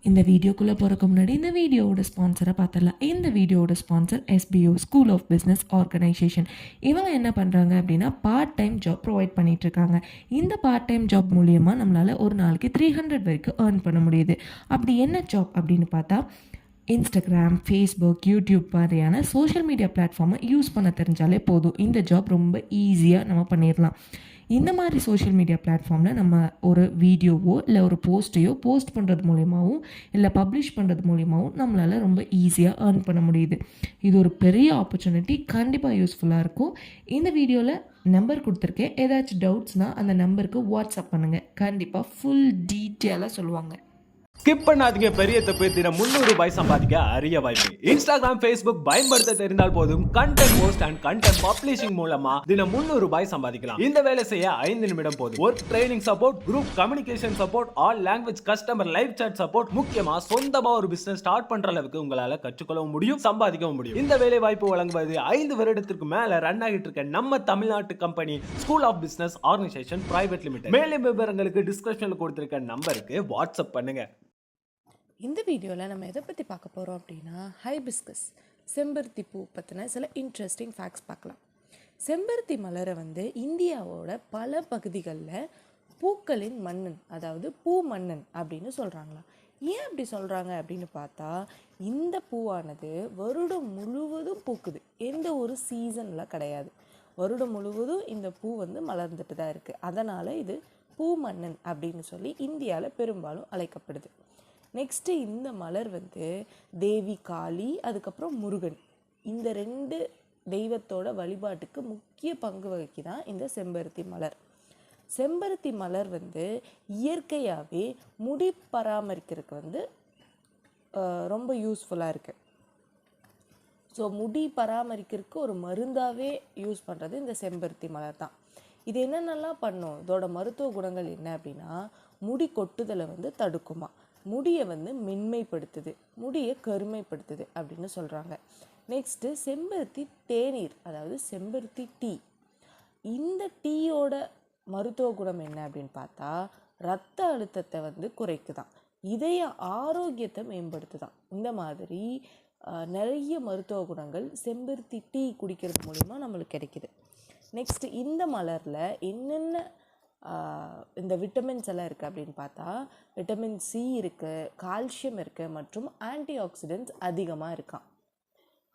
இந்த வீடியோக்குள்ளே போகிறக்கு முன்னாடி இந்த வீடியோவோட ஸ்பான்சரை பார்த்துடலாம். இந்த வீடியோவோட sponsor SBO school of business organization. இவங்க என்ன பண்ணுறாங்க அப்படின்னா பார்ட் டைம் ஜாப் ப்ரொவைட் பண்ணிகிட்ருக்காங்க. இந்த பார்ட் டைம் ஜாப் மூலியமாக நம்மளால் ஒரு நாளைக்கு 300 வரைக்கும் ஏர்ன் பண்ண முடியுது. அப்படி என்ன ஜாப் அப்படின்னு பார்த்தா, இன்ஸ்டாகிராம், ஃபேஸ்புக், யூடியூப் மாதிரியான சோஷியல் மீடியா பிளாட்ஃபார்மை யூஸ் பண்ண தெரிஞ்சாலே போதும். இந்த ஜாப் ரொம்ப ஈஸியாக நம்ம பண்ணிடலாம். இந்த மாதிரி சோஷியல் மீடியா பிளாட்ஃபார்மில் நம்ம ஒரு வீடியோவோ இல்லை ஒரு போஸ்ட்டையோ போஸ்ட் பண்ணுறது மூலியமாகவும் இல்லை பப்ளிஷ் பண்ணுறது மூலியமாகவும் நம்மளால் ரொம்ப ஈஸியாக ஏர்ன் பண்ண முடியுது. இது ஒரு பெரிய ஆப்பர்ச்சுனிட்டி, கண்டிப்பாக யூஸ்ஃபுல்லாக இருக்கும். இந்த வீடியோவில் நம்பர் கொடுத்துருக்கேன். ஏதாச்சும் டவுட்ஸ்னால் அந்த நம்பருக்கு வாட்ஸ்அப் பண்ணுங்கள். கண்டிப்பாக ஃபுல் டீட்டெயிலாக சொல்லுவாங்க. ஸ்கிப் பண்ணாதீங்க. பெரிய தப்பு. தினம் 300 ரூபாய் சம்பாதிக்க அரிய வாய்ப்பு. இன்ஸ்டாகிராம், ஃபேஸ்புக் பயன்படுத்த தெரிந்தால் போதும் content post and content publishing மூலமா தினம் 300 ரூபாய் சம்பாதிக்கலாம். இந்த வேலை செய்ய 5 நிமிடம் போதும். Work training support, group communication support, all language customer live chat support, முக்கியமா சொந்தமா ஒரு பிசினஸ் ஸ்டார்ட் பண்ற அளவுக்கு உங்களால கற்றுக்கொள்ளவும் முடியும், சம்பாதிக்கவும் முடியும். இந்த வேலை வாய்ப்பு வழங்குவது 5 வருடத்திற்கு மேல ரன் ஆகிட்டு இருக்க நம்ம தமிழ்நாட்டு company school of business organization private limited. மேலும் விவரங்களுக்கு டிஸ்கிரிப்ஷன்ல கொடுத்திருக்க நம்பருக்கு வாட்ஸ்அப் பண்ணுங்க. இந்த வீடியோவில் நம்ம எதை பற்றி பார்க்க போகிறோம் அப்படின்னா, ஹைபிஸ்கஸ் செம்பருத்தி பூ பற்றின சில இன்ட்ரெஸ்டிங் ஃபேக்ட்ஸ் பார்க்கலாம். செம்பருத்தி மலரை இந்தியாவோட பல பகுதிகளில் பூக்களின் மன்னன், அதாவது பூ மன்னன் அப்படின்னு சொல்கிறாங்களா. ஏன் அப்படி சொல்கிறாங்க அப்படின்னு பார்த்தா, இந்த பூவானது வருடம் முழுவதும் பூக்குது, எந்த ஒரு சீசனில் கிடையாது. வருடம் முழுவதும் இந்த பூ மலர்ந்துட்டு தான் இருக்குது. அதனால் இது பூ மன்னன் அப்படின்னு சொல்லி இந்தியாவில் பெரும்பாலும் அழைக்கப்படுது. நெக்ஸ்ட்டு இந்த மலர் தேவி காளி, அதுக்கப்புறம் முருகன், இந்த 2 தெய்வத்தோட வழிபாட்டுக்கு முக்கிய பங்கு வகிக்குதான் இந்த செம்பருத்தி மலர். செம்பருத்தி மலர் இயற்கையாகவே முடி பராமரிக்கிறதுக்கு ரொம்ப யூஸ்ஃபுல்லாக இருக்குது. ஸோ முடி பராமரிக்கிறதுக்கு ஒரு மருந்தாகவே யூஸ் பண்ணுறது இந்த செம்பருத்தி மலர் தான். இது என்னென்னலாம் பண்ணும், இதோட மருத்துவ குணங்கள் என்ன அப்படின்னா, முடி கொட்டுதலை தடுக்குமா, முடியை மென்மைப்படுத்துது, முடியை கருமைப்படுத்துது அப்படின்னு சொல்கிறாங்க. நெக்ஸ்ட்டு செம்பருத்தி தேநீர், அதாவது செம்பருத்தி டீ. இந்த டீயோட மருத்துவ குணம் என்ன அப்படின்னு பார்த்தா, இரத்த அழுத்தத்தை குறைக்குதான், இதய ஆரோக்கியத்தை மேம்படுத்துதான். இந்த மாதிரி நிறைய மருத்துவ குணங்கள் செம்பருத்தி டீ குடிக்கிறது மூலிமா நம்மளுக்கு கிடைக்கிது. நெக்ஸ்ட்டு இந்த மலரில் என்னென்ன இந்த விட்டமின்ஸ் எல்லாம் இருக்குது அப்படின்னு பார்த்தா, விட்டமின் சி இருக்குது, கால்சியம் இருக்குது, மற்றும் ஆன்டி ஆக்சிடென்ட்ஸ் அதிகமாக இருக்கான்.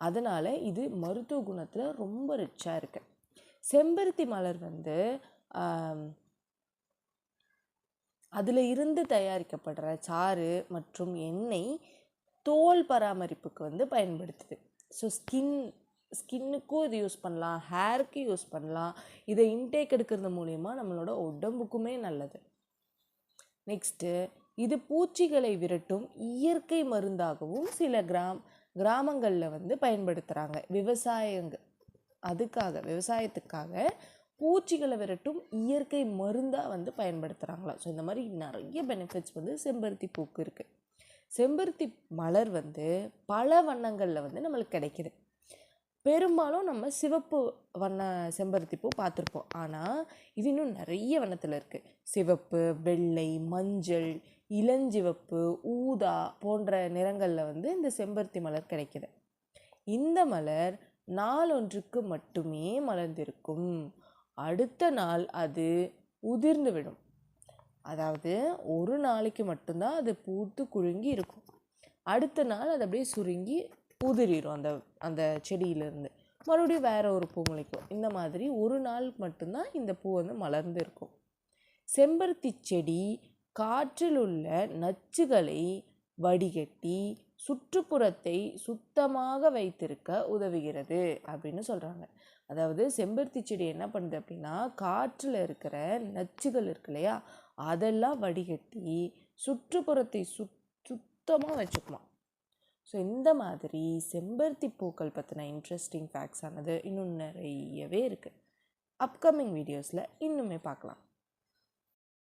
அதனால் இது மருத்துவ குணத்தில் ரொம்ப ரிச்சாக இருக்குது. செம்பருத்தி மலர் அதில் இருந்து தயாரிக்கப்படுற சாறு மற்றும் எண்ணெய் தோல் பராமரிப்புக்கு பயன்படுத்துது. ஸோ ஸ்கின்னுக்கும் இது யூஸ் பண்ணலாம், ஹேருக்கு யூஸ் பண்ணலாம். இதை இன்டேக் எடுக்கிறது மூலிமா நம்மளோட உடம்புக்குமே நல்லது. நெக்ஸ்ட்டு இது பூச்சிகளை விரட்டும் இயற்கை மருந்தாகவும் சில கிராமங்களில் பயன்படுத்துகிறாங்க. விவசாயத்துக்காக பூச்சிகளை விரட்டும் இயற்கை மருந்தாக பயன்படுத்துகிறாங்களா. ஸோ இந்த மாதிரி நிறைய பெனிஃபிட்ஸ் செம்பருத்தி பூக்கு இருக்குது. செம்பருத்தி மலர் பல வண்ணங்களில் நம்மளுக்கு கிடைக்கிது. பெரும்பாலும் நம்ம சிவப்பு வண்ண செம்பருத்தி பூ பார்த்துருப்போம். ஆனால் இது இன்னும் நிறைய வண்ணத்தில் இருக்குது. சிவப்பு, வெள்ளை, மஞ்சள், இளஞ்சிவப்பு, ஊதா போன்ற நிறங்களில் இந்த செம்பருத்தி மலர் கிடைக்கிது. இந்த மலர் நாளொன்றுக்கு மட்டுமே மலர்ந்திருக்கும். அடுத்த நாள் அது உதிர்ந்து விடும். அதாவது ஒரு நாளைக்கு மட்டும்தான் அது பூத்து குலுங்கி இருக்கும். அடுத்த நாள் அது அப்படியே சுருங்கி உதிரிடும். அந்த செடியிலேருந்து மறுபடியும் வேற ஒரு பூ முளைக்கும். இந்த மாதிரி ஒரு நாள் மட்டும்தான் இந்த பூ மலர்ந்து இருக்கும். செம்பருத்தி செடி காற்றில் உள்ள நச்சுகளை வடிகட்டி சுற்றுப்புறத்தை சுத்தமாக வைத்திருக்க உதவுகிறது அப்படின்னு சொல்கிறாங்க. அதாவது செம்பருத்தி செடி என்ன பண்ணுது அப்படின்னா, காற்றில் இருக்கிற நச்சுகள் இருக்கு இல்லையா, அதெல்லாம் வடிகட்டி சுற்றுப்புறத்தை சுத்தமாக வச்சுக்குமா. ஸோ இந்த மாதிரி செம்பருத்தி பூக்கள் பற்றின இன்ட்ரெஸ்டிங் ஃபேக்ட்ஸ் ஆனது இன்னும் நிறையவே இருக்குது. அப்கமிங் வீடியோஸில் இன்னுமே பார்க்கலாம்.